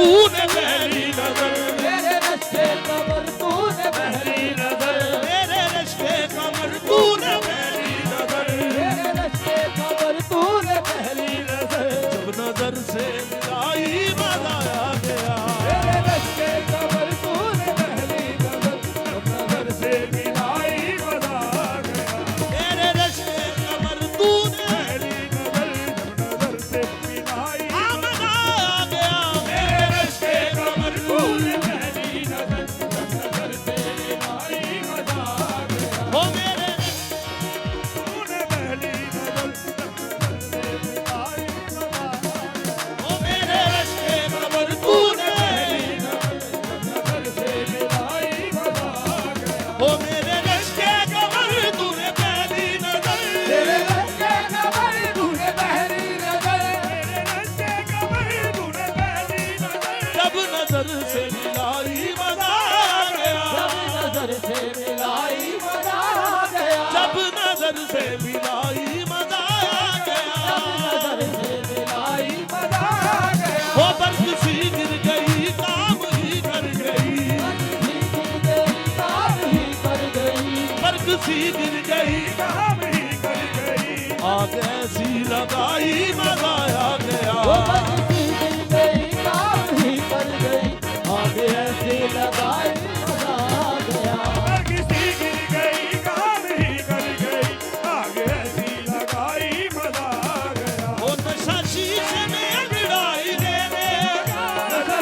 तूने पहली नजर, मेरे रश्के कमर तूने पहली नजर, मेरे रश्के कमर तूने पहली नजर, मेरे रश्के कमर तूने पहली नजर, जब नजर से मिलाई मजा आ गया, मेरे रश्के कमर तूने पहली नजर, जब नजर से मिलाई मजा आ गया, मेरे रश्के कमर तूने पहली नजर, जब नजर से मिलाई मजा आ गया, मेरे रश्के कमर तूने पहली नजर, जब नजर से मिलाई मजा आ गया, ओ मेरे तूने पहली नजर, जब नजर से मिलाई मजा आ गया, ओ मेरे रश्के कमर तूने पहली नजर, जब नजर से मिलाई मजा आ गया, ओ मेरे रश्के कमर तूने पहली नजर, तेरे रश्के कमर तूने पहली नजर, तेरे रश्के कमर तूने पहली नजर, जब नजर से मिलाई मजा आ गया, जब नजर से मिलाई मजा आ गया, जब नजर से मिलाई मजा आ गया, नजर से मिलाई मजा आ गया, वो बर्फ सी गिर गई काम ही कर गई, बर्फ सी गिर गई काम ही कर गई, आग ऐसी लगाई मजा आ गया, वो बंसी गिर गई काम ही कर गई, आगे ऐसे लगाई मजा आ गया, किसी गिर गई काम ही कर गई, आगे ऐसी लगाई मजा आ गया, वो नशा शीशे में अंगड़ाई देने,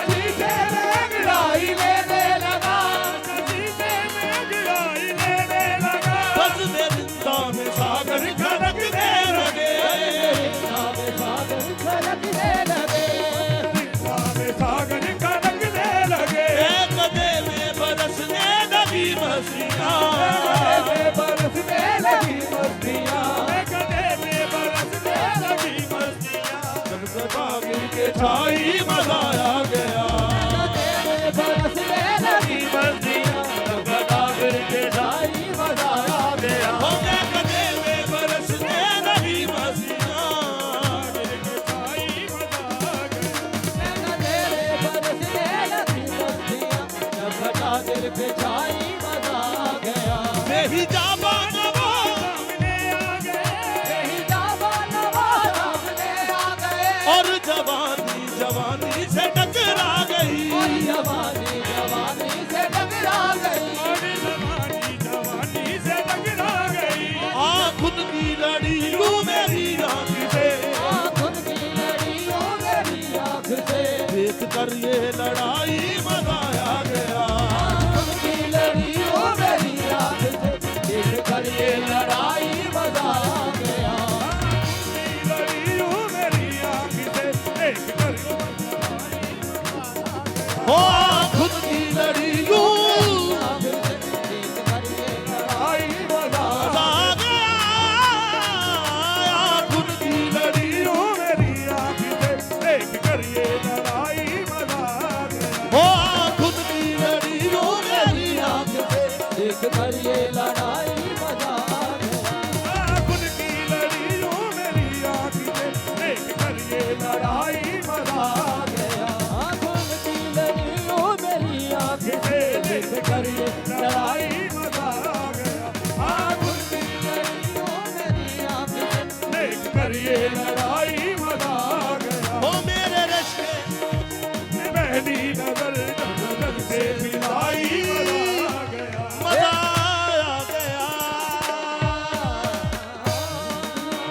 शीशे में अंगड़ाई लेने लगा, शीशे में अंगड़ाई लेने लगा, बस रिंदा में सागर खनकने लगे, सागर खनकने लगे, सागर खनकने लगे, कदे में बरसने लगी मस्तियाँ, बरसने लगी मस्तियाँ, कदे में बरसने लगी मस्तियाँ, गदगदा गिर के छाई मजा आ गया, कदे में बरसने लगी मस्तियाँ, गदगदा गिर के ढाई मजा आ गया, हो गए कदे में बरसने लगी मस्तियाँ, गिर के ढाई मजा आ गया, कदे में बरसने लगी मस्तियाँ, गदगदा गिर के ढाई मजा आ गया, मेरी जाबा नवा सामने आ गए, यही जावा नवाज सामने आ गए, और जवानी जवानी से टकरा गई, और जवानी जवानी से टकरा गई, और जवानी जवानी से टकरा गई, आँख की लड़ी यूं मेरी आँख से, आँखों की लड़ियों मेरी आँख से, देख कर ये लड़ाई मजा आ गया, आँखों की लड़ियों मेरी आँख से, देख कर ये लड़ाई मजा आ गया, लड़ियों मेरी आँख से, देख कर हो आँख की लड़ी यूं आँख से, देख कर ये लड़ाई मजा आ मजा आ गया, आँख की लड़ी लड़ियों मेरी आँख से, देख कर ये लड़ाई मजा आ गया, हो आँख की लड़ी यूं मेरी आँख से, देख कर ये लड़ाई